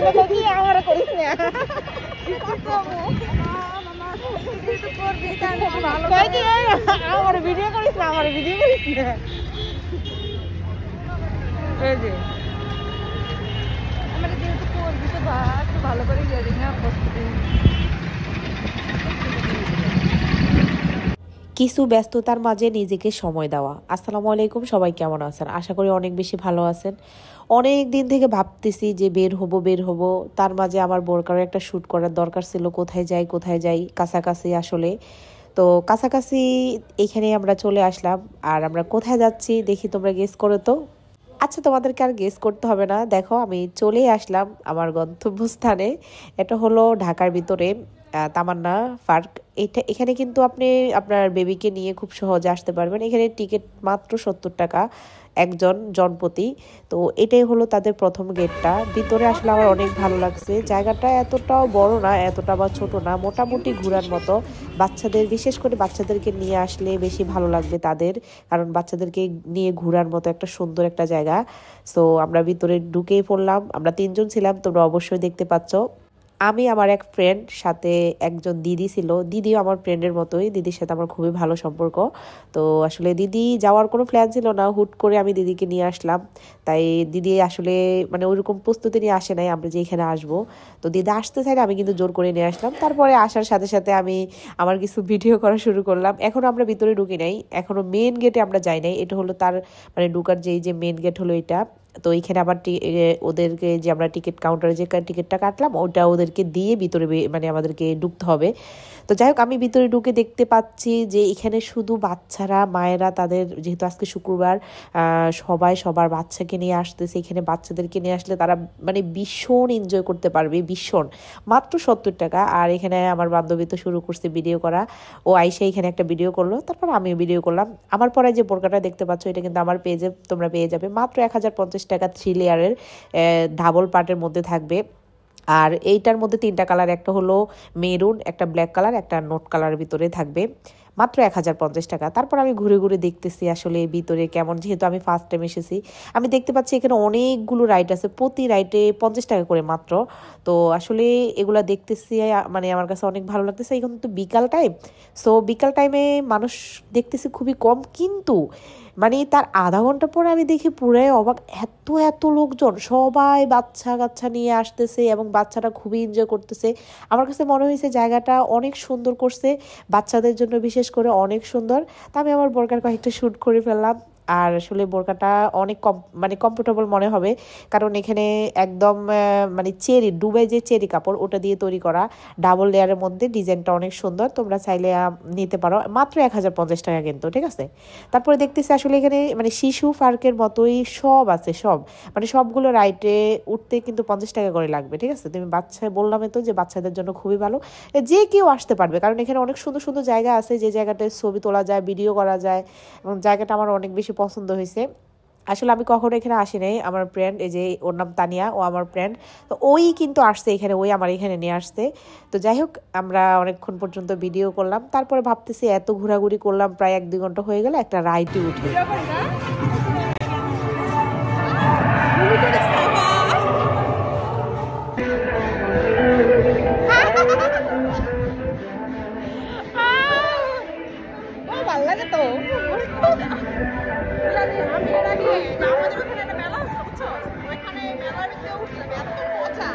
কি আমার করিস না আমার ভিডিও করিস না আমার ভিডিও করিস না এই যে আমার যেহেতু করবি তো ভালো করে গিয়ে না বসতে কিছু ব্যস্ততার মাঝে নিজেকে সময় দেওয়া। আসসালামু আলাইকুম, সবাই কেমন আছেন? আশা করি অনেক বেশি ভালো আছেন। অনেক দিন থেকে ভাবতেছি যে বের হব, তার মাঝে আমার বোরকারও একটা শ্যুট করার দরকার ছিল। কোথায় যাই কাছাকাছি আসলে। তো কাছাকাছি এখানে আমরা চলে আসলাম। আর আমরা কোথায় যাচ্ছি দেখি তোমরা গেস করো তো। আচ্ছা, তোমাদেরকে আর গেস করতে হবে না, দেখো আমি চলেই আসলাম আমার গন্তব্যস্থানে। এটা হলো ঢাকার ভিতরে তামান্না পার্ক। এখানে কিন্তু আপনি আপনার বেবিকে নিয়ে খুব সহজে আসতে পারবেন। এখানে টিকিট মাত্র 70 টাকা একজন জনপ্রতি। তো এটাই হলো তাদের প্রথম গেটটা। ভিতরে আসলে আমার অনেক ভালো লাগছে। জায়গাটা এতটাও বড় না, এতটা বা ছোট না, মোটামুটি ঘোরার মতো। বাচ্চাদের, বিশেষ করে বাচ্চাদেরকে নিয়ে আসলে বেশি ভালো লাগবে তাদের, কারণ বাচ্চাদেরকে নিয়ে ঘোরার মতো একটা সুন্দর একটা জায়গা। সো আমরা ভিতরে ঢুকেই পড়লাম। আমরা 3 জন ছিলাম, তোমরা অবশ্যই দেখতে পাচ্ছ। আমি, আমার এক ফ্রেন্ড, সাথে একজন দিদি ছিল। দিদিও আমার ফ্রেন্ডের মতোই, দিদির সাথে আমার খুবই ভালো সম্পর্ক। তো আসলে দিদি যাওয়ার কোনো প্ল্যান ছিল না, হুট করে আমি দিদিকে নিয়ে আসলাম। তাই দিদি আসলে মানে ওইরকম প্রস্তুতি নিয়ে আসে নাই আমরা যে এখানে আসবো। তো দিদি আসতে চাইলে আমি কিন্তু জোর করে নিয়ে আসলাম। তারপরে আসার সাথে সাথে আমি আমার কিছু ভিডিও করা শুরু করলাম। এখনও আমরা ভিতরে ঢুকি নাই, এখনও মেন গেটে আমরা যাই নাই। এটা হলো তার মানে ঢুকার যে মেন গেট হলো এটা। তো এইখানে আবার ওদেরকে যে আমরা টিকিট কাউন্টারে যে টিকিটটা কাটলাম ওটা ওদেরকে দিয়ে ভিতরে মানে আমাদেরকে ঢুকতে হবে। তো যাই হোক, আমি ভিতরে ঢুকে দেখতে পাচ্ছি যে এখানে শুধু বাচ্চারা, মায়েরা তাদের, যেহেতু আজকে শুক্রবার, সবাই সবার বাচ্চাকে নিয়ে আসতেছে। এখানে বাচ্চাদেরকে নিয়ে আসলে তারা মানে ভীষণ এনজয় করতে পারবে, ভীষণ। মাত্র 70 টাকা। আর এখানে আমার বান্ধবী তো শুরু করছে ভিডিও করা। ও আইসা এখানে একটা ভিডিও করলো, তারপর আমিও ভিডিও করলাম। আমার পরে যে বোরকাটা দেখতে পাচ্ছ এটা কিন্তু আমার পেজে তোমরা পেয়ে যাবে মাত্র 1050 টাকা। 3 লেয়ারের ডাবল পার্টের মধ্যে থাকবে। আর এইটার মধ্যে 3টা কালার, একটা হলো মেরুন, একটা ব্ল্যাক কালার, একটা নোট কালার ভিতরে থাকবে। মাত্র 1050 টাকা। তারপর আমি ঘুরে ঘুরে দেখতেছি আসলে ভিতরে কেমন, যেহেতু আমি ফার্স্ট টাইম এসেছি। আমি দেখতে পাচ্ছি এখানে অনেকগুলো রাইড আছে, প্রতি রাইডে 50 টাকা করে মাত্র। তো আসলে এগুলা দেখতেছি, মানে আমার কাছে অনেক ভালো লাগতেছে। এখন তো বিকাল টাইম, সো বিকাল টাইমে মানুষ দেখতেছি খুবই কম, কিন্তু মানে তার আধা ঘন্টা পরে আমি দেখি পুরাই অবাক, এত লোকজন, সবাই বাচ্চা কাচ্চা নিয়ে আসতেছে এবং বাচ্চারা খুবই এনজয় করতেছে। আমার কাছে মনে হয়েছে জায়গাটা অনেক সুন্দর করছে, বাচ্চাদের জন্য বিশেষ করে অনেক সুন্দর। তা আমি আমার বোরকার কয়েকটা শ্যুট করে ফেললাম। আর আসলে বোরকাটা অনেক মানে কমফোর্টেবল মনে হবে, কারণ এখানে একদম মানে ডুবে যে চেরি কাপড় ওটা দিয়ে তৈরি করা, ডাবল লেয়ারের মধ্যে। ডিজাইনটা অনেক সুন্দর, তোমরা চাইলে নিতে পারো। মাত্র 1050 টাকা কিন্তু, ঠিক আছে। তারপরে দেখতেছি আসলে এখানে মানে শিশু পার্কের মতোই সব আছে, সব মানে সবগুলো রাইডে উঠতে কিন্তু 50 টাকা করে লাগবে, ঠিক আছে। তুমি বাচ্চা, বললাম তো যে বাচ্চাদের জন্য খুবই ভালো, যে কেউ আসতে পারবে, কারণ এখানে অনেক সুন্দর সুন্দর জায়গা আছে যে জায়গাটায় ছবি তোলা যায়, ভিডিও করা যায়, এবং জায়গাটা আমার অনেক বেশি পছন্দ হয়েছে। আসলে আমি কখনো এখানে আসি নাই, আমার ফ্রেন্ড, এই যে ওর নাম তানিয়া, ও আমার ফ্রেন্ড, তো ওই কিন্তু আসছে এখানে, ওই আমার এখানে নিয়ে আসছে। তো যাই হোক, আমরা অনেকক্ষণ পর্যন্ত ভিডিও করলাম। তারপরে ভাবতেছি এত ঘোরাঘুরি করলাম, প্রায় 1-2 ঘন্টা হয়ে গেল, একটা রাইডে উঠি। ভালো লাগে তো আমি এর আগে আমাদের ওখানে একটা মেলা হচ্ছে, বুঝছো? ওইখানে মেলার ভিতরে উঠলাম, এত মজা।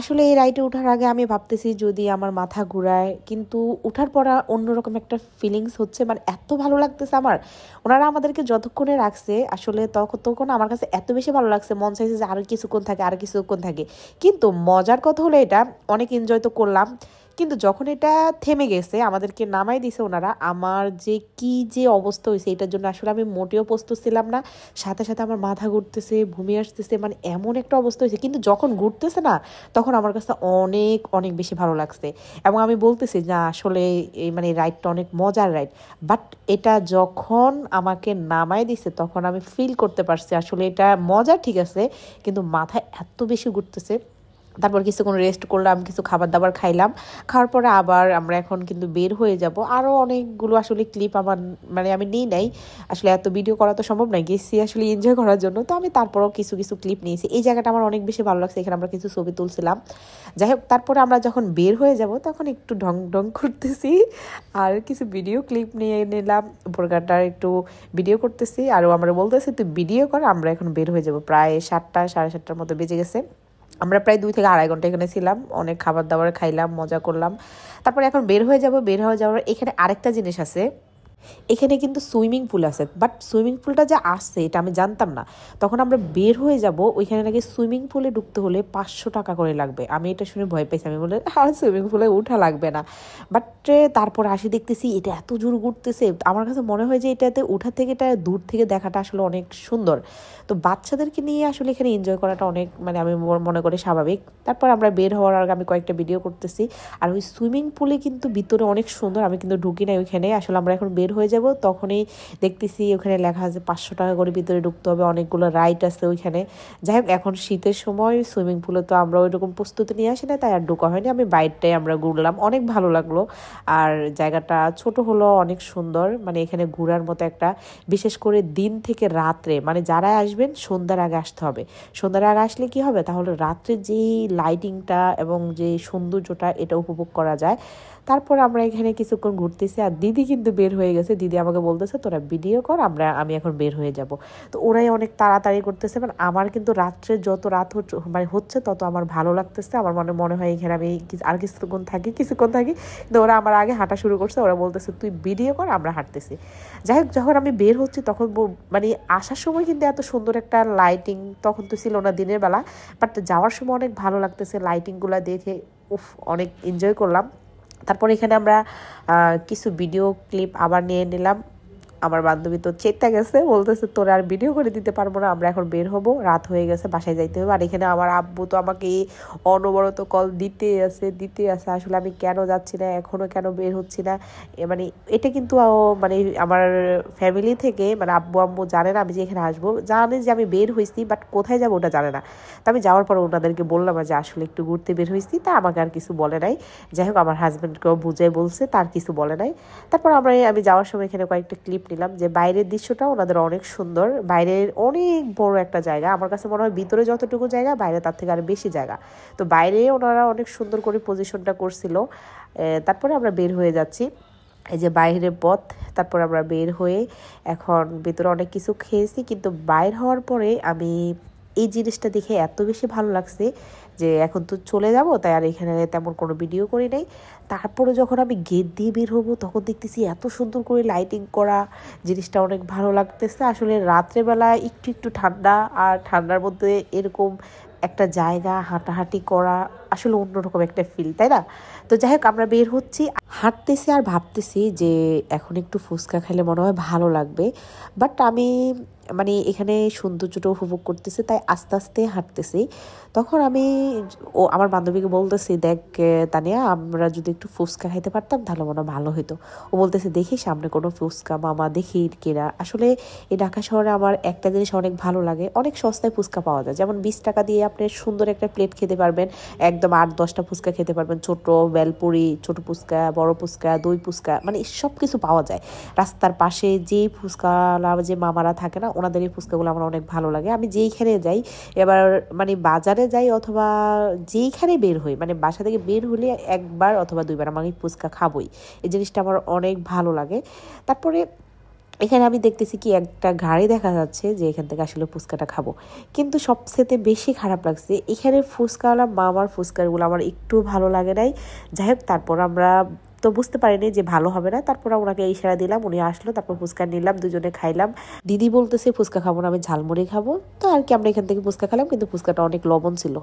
আসলে এই রাইডে ওঠার আগে আমি ভাবতেছি যদি আমার মাথা ঘুরায়, কিন্তু ওঠার পর অন্যরকম একটা ফিলিংস হচ্ছে, মানে এত ভালো লাগতেছে আমার। ওনারা আমাদেরকে যতক্ষণে রাখছে আসলে তখন আমার কাছে এত বেশি ভালো লাগছে, মন চাইছে যে আরো কিছুক্ষণ থাকে, আরো কিছুক্ষণ থাকে। কিন্তু মজার কথা হলো এটা অনেক এনজয় তো করলাম, কিন্তু যখন এটা থেমে গেছে আমাদেরকে নামাই দিছে ওনারা, আমার যে কি যে অবস্থা হয়েছে এটার জন্য আসলে আমি মোটেও প্রস্তুত ছিলাম না। সাথে সাথে আমার মাথা ঘুরতেছে, ঘুমিয়ে আসতেছে, মানে এমন একটা অবস্থা হয়েছে। কিন্তু যখন ঘুরতেছে না তখন আমার কাছে অনেক অনেক বেশি ভালো লাগছে, এবং আমি বলতেছি না আসলে এই মানে রাইডটা অনেক মজার রাইড। বাট এটা যখন আমাকে নামাই দিছে তখন আমি ফিল করতে পারছি আসলে এটা মজা ঠিক আছে, কিন্তু মাথায় এত বেশি ঘুরতেছে। তারপর কিছুক্ষণ রেস্ট করলাম, কিছু খাবার দাবার খাইলাম, খাওয়ার পরে আবার আমরা এখন কিন্তু বের হয়ে যাব। আরও অনেকগুলো আসলে ক্লিপ আমার মানে আমি নিই নাই, আসলে এত ভিডিও করা তো সম্ভব নয়, গেছি আসলে এনজয় করার জন্য, তো আমি তারপরও কিছু কিছু ক্লিপ নিয়েছি। এই জায়গাটা আমার অনেক বেশি ভালো লাগছে, এখানে আমরা কিছু ছবি তুলছিলাম। যাই হোক, তারপরে আমরা যখন বের হয়ে যাব তখন একটু ঢং ঢং করতেছি আর কিছু ভিডিও ক্লিপ নিয়ে নিলাম, বোরগাটার একটু ভিডিও করতেছি। আর আমরা বলতেছি তুই ভিডিও কর, আমরা এখন বের হয়ে যাব। প্রায় 7টা সাড়ে 7টার মতো বেজে গেছে। আমরা প্রায় 2 থেকে আড়াই ঘন্টা এখানে ছিলাম, অনেক খাবার দাবার খাইলাম, মজা করলাম। তারপরে এখন বের হয়ে যাব। বের হয়ে যাওয়ার এখানে আরেকটা জিনিস আছে, এখানে কিন্তু সুইমিং পুল আছে, বাট সুইমিং পুলটা যে আসছে এটা আমি জানতাম না। তখন আমরা বের হয়ে যাব, ওইখানে নাকি সুইমিং পুলে ঢুকতে হলে 500 টাকা করে লাগবে। আমি এটা শুনে ভয় পেয়েছি, আমি বলে আর সুইমিং পুলে উঠা লাগবে না। বাট তারপর আসি দেখতেছি এটা এত জোর ঘুরতেছে, আমার কাছে মনে হয় যে এটাতে উঠা থেকে এটা দূর থেকে দেখাটা আসলে অনেক সুন্দর। তো বাচ্চাদেরকে নিয়ে আসলে এখানে এনজয় করাটা অনেক মানে আমি মনে করি স্বাভাবিক। তারপর আমরা বের হওয়ার আগে আমি কয়েকটা ভিডিও করতেছি। আর ওই সুইমিং পুলে কিন্তু ভিতরে অনেক সুন্দর, আমি কিন্তু ঢুকি নাই ওইখানে। আসলে আমরা এখন বের হয়ে যাব তখনই দেখতেছি ওখানে লেখা আছে 500 টাকা করে ভিতরে ঢুকতে হবে, অনেকগুলো রাইড আছে ওইখানে। যাই হোক, এখন শীতের সময় সুইমিং পুলে তো আমরা ওইরকম প্রস্তুতি নিয়ে আসি না, তাই আর ঢোকা হয়নি। আমি বাইরটাই আমরা ঘুরলাম, অনেক ভালো লাগলো। আর জায়গাটা ছোট হলো অনেক সুন্দর, মানে এখানে ঘোরার মতো একটা, বিশেষ করে দিন থেকে রাত্রে, মানে যারা আসবেন সন্ধ্যার আগে আসতে হবে। সন্ধ্যার আগে আসলে কি হবে, তাহলে রাত্রে যেই লাইটিংটা এবং যে সৌন্দর্যটা এটা উপভোগ করা যায়। তারপর আমরা এখানে কিছুক্ষণ ঘুরতেছি, আর দিদি কিন্তু বের হয়ে গেছে। দিদি আমাকে বলতেছে তোরা ভিডিও কর, আমি এখন বের হয়ে যাব। তো ওরাই অনেক তাড়াতাড়ি করতেছে, মানে আমার কিন্তু রাত্রে যত রাত মানে হচ্ছে তত আমার ভালো লাগতেছে। আমার মনে হয় এখানে আমি আর কিছুক্ষণ থাকি কিন্তু ওরা আমার আগে হাঁটা শুরু করছে। ওরা বলতেছে তুই ভিডিও কর, আমরা হাঁটতেছি। যাই হোক, যখন আমি বের হচ্ছি তখন মানে আসার সময় কিন্তু এত সুন্দর একটা লাইটিং তখন তো ছিল না দিনের বেলা, বাট যাওয়ার সময় অনেক ভালো লাগতেছে লাইটিংগুলো দেখে। উফ, অনেক এনজয় করলাম। তারপর এখানে আমরা কিছু ভিডিও ক্লিপ আবার নিয়ে নিলাম। আমার বান্ধবী তো চেতা গেছে, বলতেছে তোর আর ভিডিও করে দিতে পারবো না, আমরা এখন বের হব, রাত হয়ে গেছে, বাসায় যাইতে হবে। আর এখানে আমার আব্বু তো আমাকে অনবরত কল দিতে আছে। আসলে আমি কেন যাচ্ছি না, এখনো কেন বের হচ্ছি না, মানে এটা কিন্তু মানে আমার ফ্যামিলি থেকে মানে আব্বু আম্মু জানে না আমি যে এখানে আসবো, জানে যে আমি বের হয়েছি, বাট কোথায় যাবো ওটা জানে না। তো আমি যাওয়ার পর ওনাদেরকে বললাম যে আসলে একটু ঘুরতে বের হয়েছি, তা আমাকে আর কিছু বলে নাই। যাই হোক, আমার হাজব্যান্ডকেও বুঝাই বলছে, তার কিছু বলে নাই। তারপর আমি যাওয়ার সময় এখানে কয়েকটা ক্লিপ নিলাম, যে বাইরের দৃশ্যটা ওনাদের অনেক সুন্দর, বাইরের অনেক বড় একটা জায়গা। আমার কাছে মনে হয় ভিতরে যতটুকু জায়গা বাইরে তার থেকে আরো বেশি জায়গা। তো বাইরে ওনারা অনেক সুন্দর করে পজিশনটা করছিল। তারপরে আমরা বের হয়ে যাচ্ছি, এই যে বাইরের পথ। তারপর আমরা বের হয়ে এখন ভিতরে অনেক কিছু খেয়েছি, কিন্তু বাইর হওয়ার পরে আমি এই জিনিসটা দেখে এত বেশি ভালো লাগছে যে এখন তো চলে যাব, তাই আর এখানে তেমন কোনো ভিডিও করি নাই। তারপরে যখন আমি গেট দিয়ে বের হবো তখন দেখতেছি এত সুন্দর করে লাইটিং করা, জিনিসটা অনেক ভালো লাগতেছে। আসলে রাত্রেবেলা একটু একটু ঠান্ডা, আর ঠান্ডার মধ্যে এরকম একটা জায়গা হাঁটাহাঁটি করা আসলে অন্যরকম একটা ফিল, তাই না? তো যাই হোক, আমরা বের হচ্ছি, হাঁটতেছি আর ভাবতেছি যে এখন একটু ফুচকা খেলে মনে হয় ভালো লাগবে। বাট আমি মানে এখানে সৌন্দর্যটা উপভোগ করতেছি, তাই আস্তে আস্তে হাঁটতেছি। তখন আমি আমার বান্ধবীকে বলতেছি, দেখ তানিয়া, আমরা যদি একটু ফুচকা খাইতে পারতাম তাহলে মনে হয় ভালো হতো। ও বলতেছে দেখি সামনে কোনো ফুচকা মামা দেখি কিনা। আসলে এই ঢাকা শহরে আমার একটা জিনিস অনেক ভালো লাগে, অনেক সস্তায় ফুচকা পাওয়া যায়। যেমন 20 টাকা দিয়ে আপনি সুন্দর একটা প্লেট খেতে পারবেন, একদম 8-10টা ফুচকা খেতে পারবেন, ছোট বেলপুরি, ছোট ফুচকা, বড় ফুচকা, দই ফুচকা, মানে সব কিছু পাওয়া যায়। রাস্তার পাশে যে ফুচকাওয়ালা যে মামারা থাকে না, ওনাদের এই ফুচকাগুলো আমার অনেক ভালো লাগে। আমি যেইখানে যাই, এবার মানে বাজারে যাই অথবা যেইখানে বের হই, মানে বাসা থেকে বের হলে একবার অথবা দুইবার আমি ফুচকা খাবই। এই জিনিসটা আমার অনেক ভালো লাগে। তারপরে এখানে আমি দেখতেছি কি একটা গাড়ি দেখা যাচ্ছে যে এখান থেকে আসলে ফুচকাটা খাবো, কিন্তু সবচেয়ে বেশি খারাপ লাগছে এখানে ফুচকাওয়ালা মামার ফুচকাগুলো আমার একটু ভালো লাগে নাই। যাই হোক, তারপর আমরা তো বুঝতে পারিনি যে ভালো হবে না, তারপর ওনাকে ইশারা দিলাম, উনি আসলো, তারপর ফুচকা নিলাম, দুজনে খাইলাম। দিদি বলতেছে ফুচকা খাবো না, আমি ঝালমুড়ি খাবো। তো আর কি, আমরা এখান থেকে ফুচকা খেলাম, কিন্তু ফুচকাটা অনেক লবণ ছিল।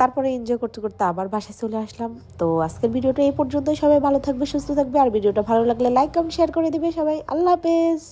তারপরে এনজয় করতে করতে আবার বাসায় চলে আসলাম। তো আজকের ভিডিওটা এই পর্যন্তই। সবাই ভালো থাকবে, সুস্থ থাকবে, আর ভিডিওটা ভালো লাগলে লাইক কমেন্ট শেয়ার করে দিবে সবাই। আল্লাহ হাফেজ।